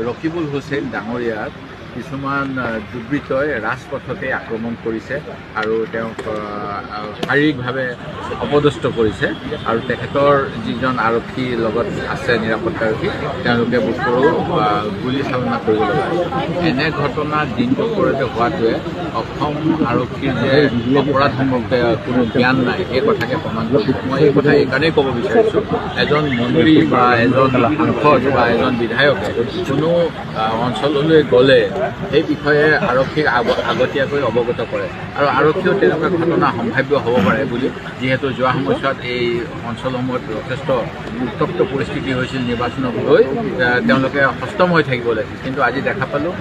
ৰকিবুল হুছেইন ডাঙৰীয়াক কিছুমান দুৰ্বৃত্তই ৰাজপথতে আক্ৰমণ কৰিছে আৰু তেওঁক শাৰীৰিকভাৱে অপদস্থ কৰিছে আৰু তেখেতৰ যিজন আৰক্ষী লগত আছে নিৰাপত্তাৰক্ষী তেওঁলোকে বোধকৰোঁ গুলীচালনা কৰিব লগা হৈছে। এনে ঘটনা দিন দুপৰতে হোৱাটোৱে অসম আৰক্ষীৰ যে অপৰাধ সম্পৰ্কে কোনো জ্ঞান নাই এই কথাকে প্ৰমাণ কৰিছে। মই এই কথা এইকাৰণেই ক'ব বিচাৰিছোঁ, এজন মন্ত্ৰী বা এজন সাংসদ বা এজন বিধায়কে কোনো অঞ্চললৈ গ'লে সেই বিষয়ে আৰক্ষীক আগতীয়াকৈ অৱগত কৰে আৰু আৰক্ষীয়েও তেনেকুৱা ঘটনা সম্ভাৱ্য হ'ব পাৰে বুলি, যিহেতু যোৱা সময়ছোৱাত এই অঞ্চলসমূহত যথেষ্ট উত্তপ্ত পৰিস্থিতি হৈছিল নিৰ্বাচনক লৈ তেওঁলোকে সষ্টম হৈ থাকিব লাগিছিল, কিন্তু আজি দেখা পালোঁ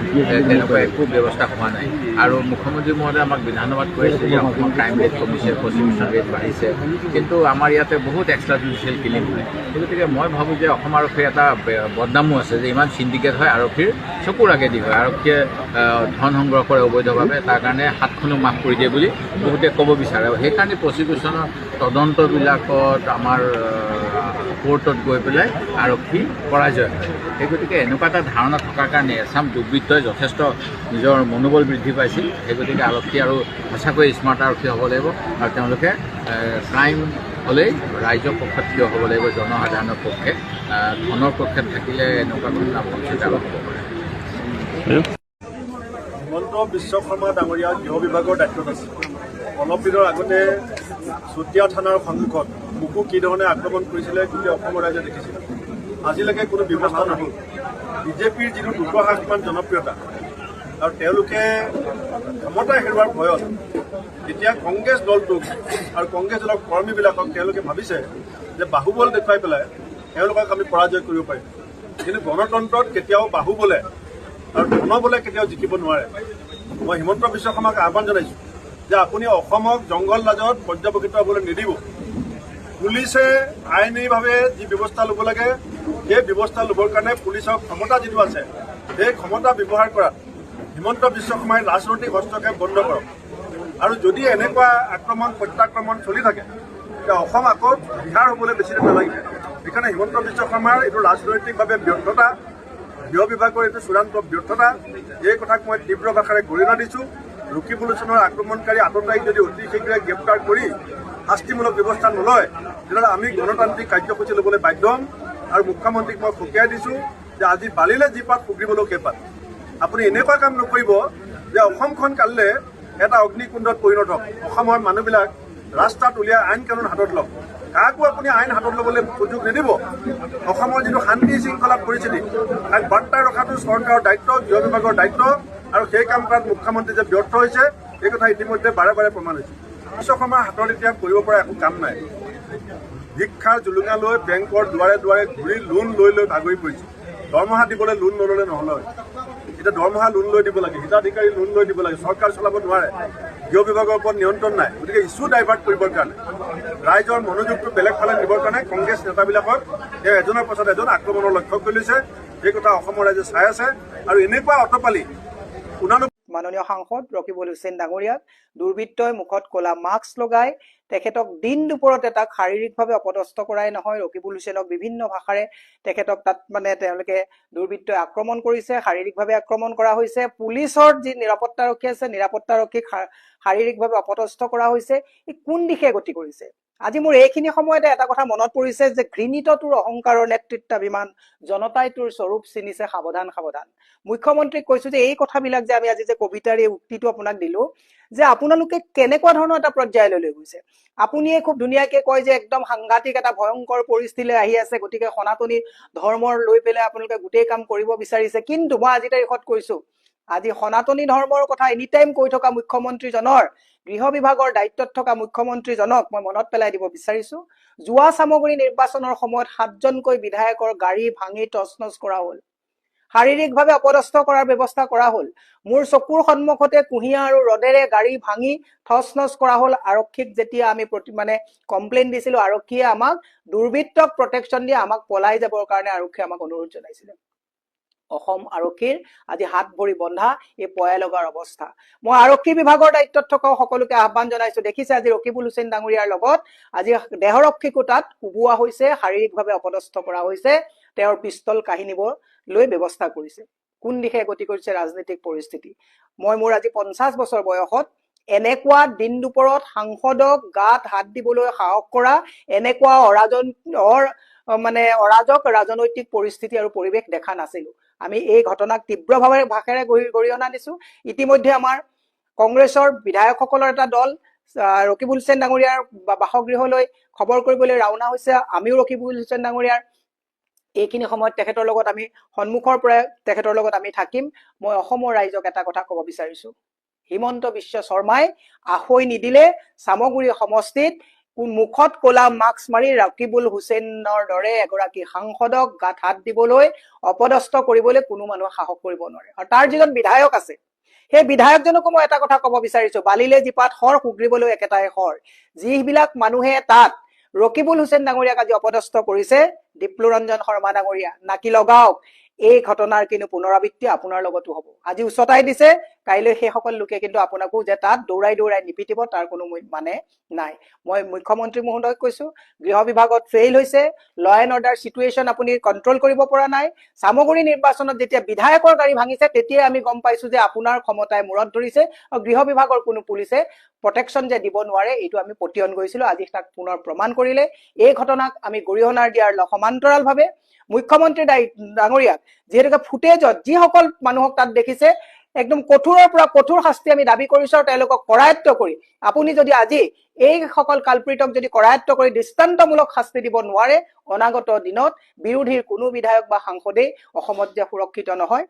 তেনেকুৱা একো ব্যৱস্থা হোৱা নাই। আৰু মুখ্যমন্ত্ৰী মহোদয়ে আমাক বিধানসভাত কৈছে যে অসমৰ ক্ৰাইম ৰেট কমিছে, প্ৰচিকিউশ্যন ৰেট বাঢ়িছে, কিন্তু আমাৰ ইয়াতে বহুত এক্সট্ৰা জুডিচিয়েল কিলিং হয়। গতিকে মই ভাবোঁ যে অসম আৰক্ষীৰ এটা বদনামো আছে যে ইমান চিণ্ডিকেট হয়, আৰক্ষীৰ চকুৰ আগেদি হয়, আৰক্ষীয়ে ধন সংগ্ৰহ কৰে অবৈধভাৱে, তাৰ কাৰণে হাতখনো মাফ কৰি দিয়ে বুলি বহুতে ক'ব বিচাৰে। সেইকাৰণে প্ৰচিকিউশ্যনৰ তদন্তবিলাকত আমাৰ কোৰ্টত গৈ পেলাই আৰক্ষী পৰাজয় হয়। সেই গতিকে এনেকুৱা এটা ধাৰণা থকাৰ কাৰণে এচাম দুৰ্বৃত্তই যথেষ্ট নিজৰ মনোবল বৃদ্ধি পাইছিল। সেই গতিকে আৰক্ষী আৰু সঁচাকৈ স্মাৰ্ট আৰক্ষী হ'ব লাগিব আৰু তেওঁলোকে ক্ৰাইম হ'লেই ৰাইজৰ পক্ষত থিয় হ'ব লাগিব, জনসাধাৰণৰ পক্ষে। ধনৰ পক্ষত থাকিলে এনেকুৱা ঘটনা ভৱিষ্যতে আৰু হ'ব পাৰে। হিমন্ত বিশ্ব শৰ্মা ডাঙৰীয়া গৃহ বিভাগৰ দায়িত্বত আছে। অলপ দিনৰ আগতে চতিয়া থানাৰ সন্মুখত মোকো কি ধৰণে আক্ৰমণ কৰিছিলে গোটেই অসমৰ ৰাইজে দেখিছিল। আজিলৈকে কোনো ব্যৱস্থা নহ'ল। বিজেপিৰ যিটো দুৰ্বহাসমান জনপ্ৰিয়তা আৰু তেওঁলোকে ক্ষমতা হেৰুৱাৰ ভয়ত এতিয়া কংগ্ৰেছ দলটোক আৰু কংগ্ৰেছ দলৰ কৰ্মীবিলাকক তেওঁলোকে ভাবিছে যে বাহুবল দেখুৱাই পেলাই তেওঁলোকক আমি পৰাজয় কৰিব পাৰিম। কিন্তু গণতন্ত্ৰত কেতিয়াও বাহুবলে আৰু ধনবলে কেতিয়াও জিকিব নোৱাৰে। মই হিমন্ত বিশ্ব শৰ্মাক আহ্বান জনাইছোঁ যে আপুনি অসমক জংঘল ৰাজত পৰ্যবেক্ষিত হ'বলৈ নিদিব। পুলিচে আইনীভাৱে যি ব্যৱস্থা ল'ব লাগে সেই ব্যৱস্থা ল'বৰ কাৰণে পুলিচৰ ক্ষমতা যিটো আছে সেই ক্ষমতা ব্যৱহাৰ কৰাত হিমন্ত বিশ্ব শৰ্মাই ৰাজনৈতিক হস্তক্ষেপ বন্ধ কৰক। আৰু যদি এনেকুৱা আক্ৰমণ প্ৰত্যাক্ৰমণ চলি থাকে তেতিয়া অসম আকৌ বিহাৰ হ'বলৈ বেছি দিন নালাগে। সেইকাৰণে হিমন্ত বিশ্ব শৰ্মাৰ এইটো ৰাজনৈতিকভাৱে ব্যৰ্থতা, গৃহ বিভাগৰ এইটো চূড়ান্ত ব্যৰ্থতা, এই কথাক মই তীব্ৰ ভাষাৰে গৰিহণা দিছোঁ। ৰকিবুল হুছেইনৰ আক্ৰমণকাৰী আততায়ীক যদি অতি শীঘ্ৰে গ্ৰেপ্তাৰ কৰি শাস্তিমূলক ব্যৱস্থা নলয় তেতিয়াহ'লে আমি গণতান্ত্ৰিক কাৰ্যসূচী ল'বলৈ বাধ্য হ'ম। আৰু মুখ্যমন্ত্ৰীক মই সকীয়াই দিছোঁ যে আজি বালিলে যি পাত ফুকিবলৈও সেই পাত। আপুনি এনেকুৱা কাম নকৰিব যে অসমখন কালিলৈ এটা অগ্নিকুণ্ডত পৰিণত হওক। অসমৰ মানুহবিলাক ৰাস্তাত উলিয়াই আইন কানুন হাতত লওক। কাকো আপুনি আইন হাতত ল'বলৈ সুযোগ নিদিব। অসমৰ যিটো শান্তি শৃংখলা পৰিস্থিতি তাক বাৰ্তাই ৰখাটো চৰকাৰৰ দায়িত্ব, গৃহ বিভাগৰ দায়িত্ব, আৰু সেই কাম কৰাত মুখ্যমন্ত্ৰী যে ব্যৰ্থ হৈছে এই কথা ইতিমধ্যে বাৰে বাৰে প্ৰমাণ হৈছে। বিশ্ব শৰ্মাৰ হাতত এতিয়া কৰিব পৰা একো কাম নাই। ভিক্ষাৰ জুলুঙা লৈ বেংকৰ দুৱাৰে দুৱাৰে ঘূৰি লোন লৈ ভাগৰি পৰিছে। দৰমহা দিবলৈ লোন নল'লে নহ'লে। এতিয়া দৰমহা লোন লৈ দিব লাগে, হিতাধিকাৰী লোন লৈ দিব লাগে, চৰকাৰ চলাব নোৱাৰে, গৃহ বিভাগৰ ওপৰত নিয়ন্ত্ৰণ নাই। গতিকে ইছ্যু ডাইভাৰ্ট কৰিবৰ কাৰণে, ৰাইজৰ মনোযোগটো বেলেগ ফালে নিবৰ কাৰণে কংগ্ৰেছ নেতাবিলাকক তেওঁ এজনৰ পাছত এজন আক্ৰমণৰ লক্ষ্য কৰি লৈছে। এই কথা অসমৰ ৰাইজে চাই আছে আৰু এনেকুৱা অটপালি মাননীয় সাংসদ ৰকিবুল হুছেইন ডাঙৰীয়াক দুৰ্বৃত্তই মুখত ক'লা মাস্ক লগাই তেখেতক দিন দুপৰতে তাক শাৰীৰিকভাৱে অপদস্থ কৰাই নহয়, ৰকিবুল হুছেইনক বিভিন্ন ভাষাৰে তেখেতক তাত তেওঁলোকে দুৰ্বৃত্তই আক্ৰমণ কৰিছে, শাৰীৰিকভাৱে আক্ৰমণ কৰা হৈছে। পুলিচৰ যি নিৰাপত্তাৰক্ষী আছে, নিৰাপত্তাৰক্ষীক শাৰীৰিকভাৱে অপদস্থ কৰা হৈছে। ই কোন দিশে গতি কৰিছে? আজি মোৰ এইখিনি সময়তে এটা কথা মনত পৰিছে যে ঘৃণিত তোৰ অহংকাৰৰ নেতৃত্বাভিমান, জনতাই তোৰ স্বৰূপ চিনিছে, সাৱধান সাৱধান। মুখ্যমন্ত্ৰীক কৈছো যে এই কথাবিলাক যে আমি আজি যে কবিতাৰ এই উক্তিটো আপোনাক দিলো যে আপোনালোকে কেনেকুৱা ধৰণৰ এটা পৰ্যায়লৈ লৈ গৈছে। আপুনিয়ে খুব ধুনীয়াকে কয় যে একদম সাংঘাতিক এটা ভয়ংকৰ পৰিস্থিতিলৈ আহি আছে, গতিকে সনাতনী ধৰ্মৰ লৈ পেলাই আপোনালোকে গোটেই কাম কৰিব বিচাৰিছে। কিন্তু মই আজি তাৰিখত কৈছো, আজি সনাতনী ধৰ্মৰ কথা এনি টাইম কৈ থকা মুখ্যমন্ত্ৰীজনৰ, গৃহ বিভাগৰ দায়িত্বত থকা মুখ্যমন্ত্ৰীজনক মই মনত পেলাই দিব বিচাৰিছো, যোৱা সামগ্ৰী নিৰ্বাচনৰ সময়ত 7জনকৈ বিধায়কৰ গাড়ী ভাঙি তছনছ কৰা হ'ল, শাৰীৰিকভাৱে অপদস্থ কৰাৰ ব্যৱস্থা কৰা হ'ল। মোৰ চকুৰ সন্মুখতে কুঁহিয়া আৰু ৰদেৰে গাড়ী ভাঙি থচ-নচ কৰা হ'ল। আৰক্ষীক যেতিয়া আমি কমপ্লেইন দিছিলো, আৰক্ষীয়ে আমাক দুৰ্বৃত্তক প্ৰটেকশ্যন দিয়ে আমাক পলাই যাবৰ কাৰণে আৰক্ষীয়ে আমাক অনুৰোধ জনাইছিলে। অসম আৰক্ষীৰ আজি হাত ভৰি বন্ধা, এই পয়া লগাৰ অৱস্থা। মই আৰক্ষী বিভাগৰ দায়িত্বত থকা সকলোকে আহ্বান জনাইছো, দেখিছে আজি ৰকিবুল হুছেইন ডাঙৰীয়াৰ লগত আজি দেহৰক্ষীকো তাত কোবোৱা হৈছে, শাৰীৰিকভাৱে অপদস্থ কৰা হৈছে। তেওঁৰ পিষ্টল কাঢ়ি নিবলৈ ব্যৱস্থা কৰিছে। কোন দিশে গতি কৰিছে ৰাজনৈতিক পৰিস্থিতি। মই মোৰ আজি 50 বছৰ বয়সত এনেকুৱা দিন দুপৰত সাংসদক গাত হাত দিবলৈ সাহস কৰা এনেকুৱা অৰাজক ৰাজনৈতিক পৰিস্থিতি আৰু পৰিৱেশ দেখা নাছিলো। আমি এই ঘটনাক তীব্ৰভাৱে ভাষেৰে গৰিহণা দিছো। ইতিমধ্যে আমাৰ কংগ্ৰেছৰ বিধায়কসকলৰ এটা দল ৰকিবুল হুছেইন ডাঙৰীয়াৰ বাসগৃহলৈ খবৰ কৰিবলৈ ৰাওনা হৈছে। আমিও ৰকিবুল হুছেইন ডাঙৰীয়াৰ এইখিনি সময়ত তেখেতৰ লগত আমি সন্মুখৰ পৰা তেখেতৰ লগত আমি থাকিম। মই অসমৰ ৰাইজক এটা কথা ক'ব বিচাৰিছো, হিমন্ত বিশ্ব শৰ্মাই আখৈ নিদিলে চামগুৰি সমষ্টিত মুখত ক'লা মাস্ক মাৰি ৰকিবুল হুছেইনৰ দৰে এগৰাকী সাংসদক গাত হাত দিবলৈ অপদস্থ কৰিবলৈ কোনো মানুহে সাহস কৰিব নোৱাৰে। আৰু তাৰ যিজন বিধায়ক আছে সেই বিধায়কজনকো মই এটা কথা ক'ব বিচাৰিছো, বালিলে জীপাত শৰ সুগ্ৰীবলৈ একেটাই শৰ। যিবিলাক মানুহে তাত ৰকিবুল হুছেইন ডাঙৰীয়াক আজি অপদস্থ কৰিছে, ডিপ্লুৰঞ্জন শৰ্মা ডাঙৰীয়া নাকি লগাওক, এই ঘটনাৰ কিন্তু পুনৰাবৃত্তি আপোনাৰ লগতো হ'ব। আজি উচতাই দিছে, কাইলৈ সেইসকল লোকে কিন্তু আপোনাকো যে তাত দৌৰাই দৌৰাই নিপিটিব তাৰ কোনো মানে নাই। মই মুখ্যমন্ত্ৰী মহোদয়ক কৈছো, গৃহ বিভাগত ফেইল হৈছে, ল এণ্ড অৰ্ডাৰ চিটুৱেশ্যন আপুনি কণ্ট্ৰল কৰিব পৰা নাই। চামগুৰি নিৰ্বাচনত যেতিয়া বিধায়কৰ গাড়ী ভাঙিছে তেতিয়াই আমি গম পাইছো যে আপোনাৰ ক্ষমতাই মূৰত ধৰিছে আৰু গৃহ বিভাগৰ কোনো পুলিচে প্ৰটেকশ্যন যে দিব নোৱাৰে এইটো আমি পতিয়ন কৰিছিলো। আজি তাক পুনৰ প্ৰমাণ কৰিলে। এই ঘটনাক আমি গৰিহণাৰ দিয়াৰ সমান্তৰালভাৱে মুখ্যমন্ত্ৰী ডাঙৰীয়াক যিহেতুকে ফুটেজত যিসকল মানুহক তাত দেখিছে একদম কঠোৰৰ পৰা কঠোৰ শাস্তি আমি দাবী কৰিছো আৰু তেওঁলোকক কৰায়ত্ব কৰি আপুনি যদি আজি এইসকল কালপ্ৰিতক যদি কৰায়ত্ব কৰি দৃষ্টান্তমূলক শাস্তি দিব নোৱাৰে, অনাগত দিনত বিৰোধীৰ কোনো বিধায়ক বা সাংসদেই অসমত যে সুৰক্ষিত নহয়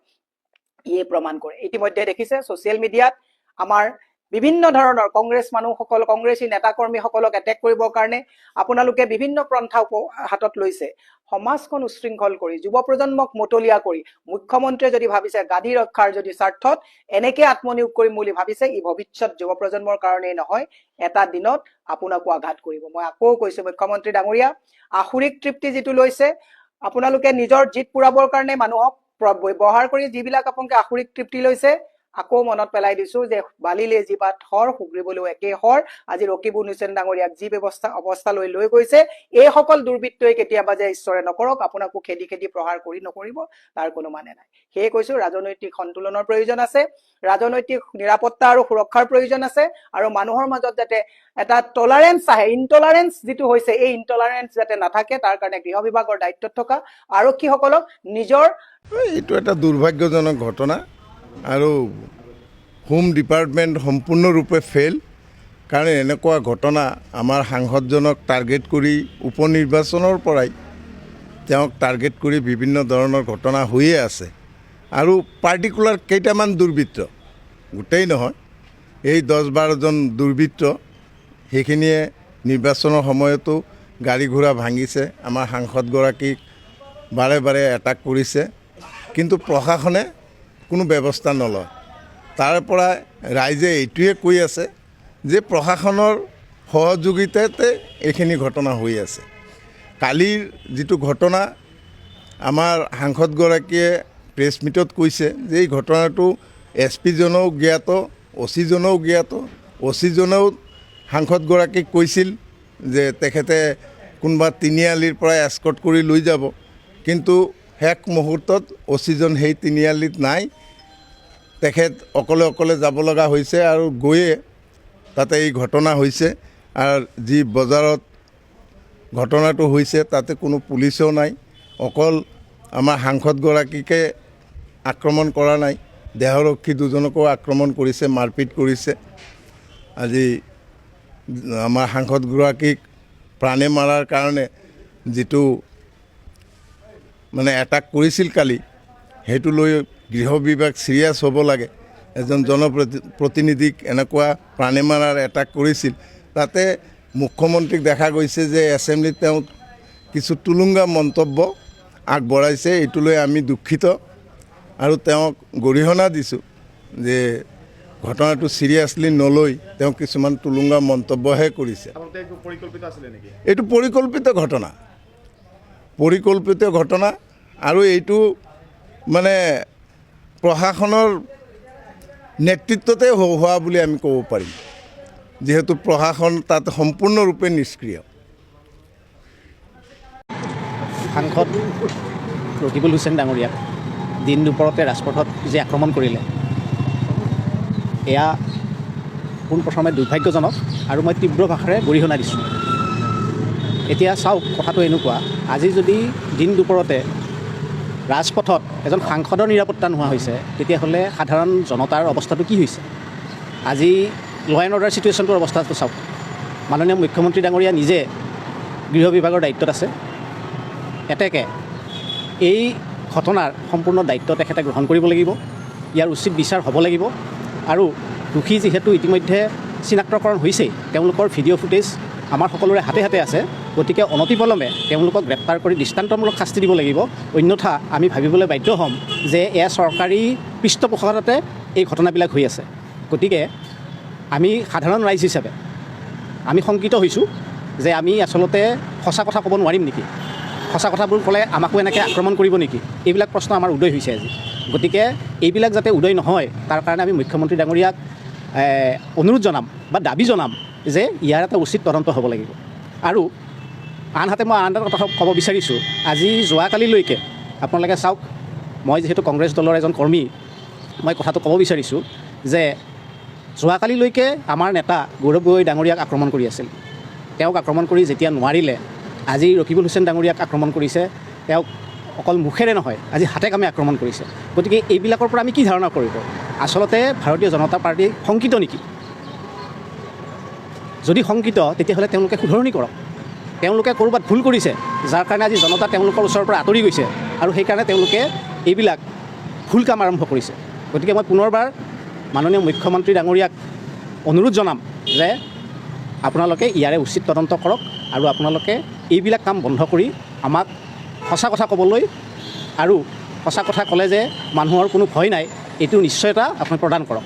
ইয়ে প্ৰমাণ কৰে। ইতিমধ্যে দেখিছে ছচিয়েল মিডিয়াত আমাৰ বিভিন্ন ধৰণৰ কংগ্ৰেছ মানুহসকল, কংগ্ৰেছী নেতাকৰ্মীসকলক এটেক কৰিবৰ কাৰণে আপোনালোকে বিভিন্ন পন্থা হাতত লৈছে। সমাজখন উশৃংখল কৰি যুৱ প্ৰজন্মক মতলীয়া কৰি মুখ্যমন্ত্ৰীয়ে যদি ভাবিছে গাদী ৰক্ষাৰ যদি স্বাৰ্থত এনেকে আত্মনিয়োগ কৰিম বুলি ভাবিছে, ই ভৱিষ্যত যুৱ প্ৰজন্মৰ কাৰণেই নহয়, এটা দিনত আপোনাকো আঘাত কৰিব। মই আকৌ কৈছো মুখ্যমন্ত্ৰী ডাঙৰীয়া, আসুৰিক তৃপ্তি যিটো লৈছে আপোনালোকে নিজৰ জিত পুৰাবৰ কাৰণে মানুহক ব্যৱহাৰ কৰি যিবিলাক আপোনালোকে আসুৰিক তৃপ্তি লৈছে, আকৌ মনত পেলাই দিছো যে বালিলে জীপাত শৰ সুগ্ৰীবলৈও একেই শৰ। আজি ৰকিবুল হুছেইন ডাঙৰীয়াক যি অৱস্থালৈ লৈ গৈছে, এইসকল দুৰ্বৃত্তই কেতিয়াবা যে ঈশ্বৰে নকৰক আপোনাকো খেদি খেদি প্ৰহাৰ কৰি নকৰিব তাৰ কোনো মানে নাই। সেয়ে কৈছো ৰাজনৈতিক সন্তুলনৰ প্ৰয়োজন আছে, ৰাজনৈতিক নিৰাপত্তা আৰু সুৰক্ষাৰ প্ৰয়োজন আছে, আৰু মানুহৰ মাজত যাতে এটা টলাৰেন্স আহে, ইনটলাৰেন্স যিটো হৈছে এই ইনটলাৰেন্স যাতে নাথাকে তাৰ কাৰণে গৃহ বিভাগৰ দায়িত্বত থকা আৰক্ষীসকলক নিজৰ এইটো এটা দুৰ্ভাগ্যজনক ঘটনা আৰু হোম ডিপাৰ্টমেণ্ট সম্পূৰ্ণৰূপে ফেইল। কাৰণ এনেকুৱা ঘটনা আমাৰ সাংসদজনক টাৰ্গেট কৰি উপনিৰ্বাচনৰ পৰাই তেওঁক টাৰ্গেট কৰি বিভিন্ন ধৰণৰ ঘটনা হৈয়ে আছে। আৰু পাৰ্টিকুলাৰ কেইটামান দুৰ্বৃত্ত, গোটেই নহয়, এই 10-12জন দুৰ্বৃত্ত সেইখিনিয়ে নিৰ্বাচনৰ সময়তো গাড়ী ঘোঁৰা ভাঙিছে, আমাৰ সাংসদগৰাকীক বাৰে বাৰে এটাক কৰিছে, কিন্তু প্ৰশাসনে কোনো ব্যৱস্থা নলয়। তাৰ পৰা ৰাইজে এইটোৱে কৈ আছে যে প্ৰশাসনৰ সহযোগিতাতে এইখিনি ঘটনা হৈ আছে। কালিৰ যিটো ঘটনা আমাৰ সাংসদগৰাকীয়ে প্ৰেছ মিটত কৈছে যে এই ঘটনাটো SP-জনেও জ্ঞাত, OC-জনেও জ্ঞাত। OC-জনেও সাংসদগৰাকীক কৈছিল যে তেখেতে কোনোবা তিনিআলিৰ পৰা এস্কৰ্ট কৰি লৈ যাব, কিন্তু শেষ মুহূৰ্তত OC-জন সেই তিনিআলিত নাই, তেখেত অকলে অকলে যাব লগা হৈছে আৰু গৈয়ে তাতে এই ঘটনা হৈছে। আৰু যি বজাৰত ঘটনাটো হৈছে তাতে কোনো পুলিচো নাই, অকল আমাৰ সাংসদগৰাকীকে আক্ৰমণ কৰা নাই, দেহৰক্ষী দুজনকো আক্ৰমণ কৰিছে, মাৰপিট কৰিছে। আজি আমাৰ সাংসদগৰাকীক প্ৰাণে মাৰাৰ কাৰণে যিটো মানে এটাক কৰিছিল কালি, সেইটো লৈ গৃহ বিভাগ চিৰিয়াছ হ'ব লাগে। এজন জনপ্ৰতিনিধিক এনেকুৱা প্ৰাণে মাৰাৰ এটাক কৰিছিল, তাতে মুখ্যমন্ত্ৰীক দেখা গৈছে যে এছেম্বলিত তেওঁ কিছু তুলুংগা মন্তব্য আগবঢ়াইছে। এইটো লৈ আমি দুখিত আৰু তেওঁক গৰিহণা দিছোঁ যে ঘটনাটো চিৰিয়াছলি নলৈ তেওঁ কিছুমান তুলুংগা মন্তব্যহে কৰিছে। এইটো পৰিকল্পিত ঘটনা আৰু এইটো মানে প্ৰশাসনৰ নেতৃত্বতে হোৱা বুলি আমি ক'ব পাৰিম, যিহেতু প্ৰশাসন তাত সম্পূৰ্ণৰূপে নিষ্ক্ৰিয়। সাংসদ ৰকিবুল হুছেইন ডাঙৰীয়াক দিন দুপৰতে ৰাজপথত যে আক্ৰমণ কৰিলে এয়া পোনপ্ৰথমে দুৰ্ভাগ্যজনক আৰু মই তীব্ৰ ভাষাৰে গৰিহণা দিছোঁ। এতিয়া চাওক, কথাটো এনেকুৱা, আজি যদি দিন দুপৰতে ৰাজপথত এজন সাংসদৰ নিৰাপত্তা নোহোৱা হৈছে, তেতিয়াহ'লে সাধাৰণ জনতাৰ অৱস্থাটো কি হৈছে? আজি ল' এণ্ড অৰ্ডাৰ ছিটুৱেশ্যনটোৰ অৱস্থাটো চাওক। মাননীয় মুখ্যমন্ত্ৰী ডাঙৰীয়া নিজে গৃহ বিভাগৰ দায়িত্বত আছে। এতেকে এই ঘটনাৰ সম্পূৰ্ণ দায়িত্ব তেখেতে গ্ৰহণ কৰিব লাগিব। ইয়াৰ উচিত বিচাৰ হ'ব লাগিব। আৰু দোষী যিহেতু ইতিমধ্যে চিনাক্তকৰণ হৈছেই, তেওঁলোকৰ ভিডিঅ' ফুটেজ আমাৰ সকলোৰে হাতে হাতে আছে, গতিকে অনতিপলমে তেওঁলোকক গ্ৰেপ্তাৰ কৰি দৃষ্টান্তমূলক শাস্তি দিব লাগিব। অন্যথা আমি ভাবিবলৈ বাধ্য হ'ম যে এয়া চৰকাৰী পৃষ্ঠপোষকতাতে এই ঘটনাবিলাক হৈ আছে। গতিকে আমি সাধাৰণ ৰাইজ হিচাপে আমি শংকিত হৈছোঁ যে আমি আচলতে সঁচা কথা ক'ব নোৱাৰিম নেকি, সঁচা কথাবোৰ ক'লে আমাকো এনেকৈ আক্ৰমণ কৰিব নেকি, এইবিলাক প্ৰশ্ন আমাৰ উদয় হৈছে আজি। গতিকে এইবিলাক যাতে উদয় নহয়, তাৰ কাৰণে আমি মুখ্যমন্ত্ৰী ডাঙৰীয়াক অনুৰোধ জনাম বা দাবী জনাম যে ইয়াৰ এটা উচিত তদন্ত হ'ব লাগিব। আৰু আনহাতে মই আন এটা কথা ক'ব বিচাৰিছোঁ, আজি যোৱাকালিলৈকে আপোনালোকে চাওক, মই যিহেতু কংগ্ৰেছ দলৰ এজন কৰ্মী, মই কথাটো ক'ব বিচাৰিছোঁ যে যোৱাকালিলৈকে আমাৰ নেতা গৌৰৱ গগৈ ডাঙৰীয়াক আক্ৰমণ কৰি আছিল। তেওঁক আক্ৰমণ কৰি যেতিয়া নোৱাৰিলে, আজি ৰকিবুল হুছেইন ডাঙৰীয়াক আক্ৰমণ কৰিছে। তেওঁক অকল মুখেৰে নহয়, আজি হাতে কামে আক্ৰমণ কৰিছে। গতিকে এইবিলাকৰ পৰা আমি কি ধাৰণা কৰিব? আচলতে ভাৰতীয় জনতা পাৰ্টী শংকিত নেকি? যদি শংকিত, তেতিয়াহ'লে তেওঁলোকে শুধৰণি কৰক। তেওঁলোকে ক'ৰবাত ভুল কৰিছে, যাৰ কাৰণে আজি জনতা তেওঁলোকৰ ওচৰৰ পৰা আঁতৰি গৈছে, আৰু সেইকাৰণে তেওঁলোকে এইবিলাক ভুল কাম আৰম্ভ কৰিছে। গতিকে মই পুনৰবাৰ মাননীয় মুখ্যমন্ত্ৰী ডাঙৰীয়াক অনুৰোধ জনাম যে আপোনালোকে ইয়াৰে উচিত তদন্ত কৰক আৰু আপোনালোকে এইবিলাক কাম বন্ধ কৰি আমাক সঁচা কথা ক'বলৈ, আৰু সঁচা কথা ক'লে যে মানুহৰ কোনো ভয় নাই, এইটো নিশ্চয়তা আপুনি প্ৰদান কৰক।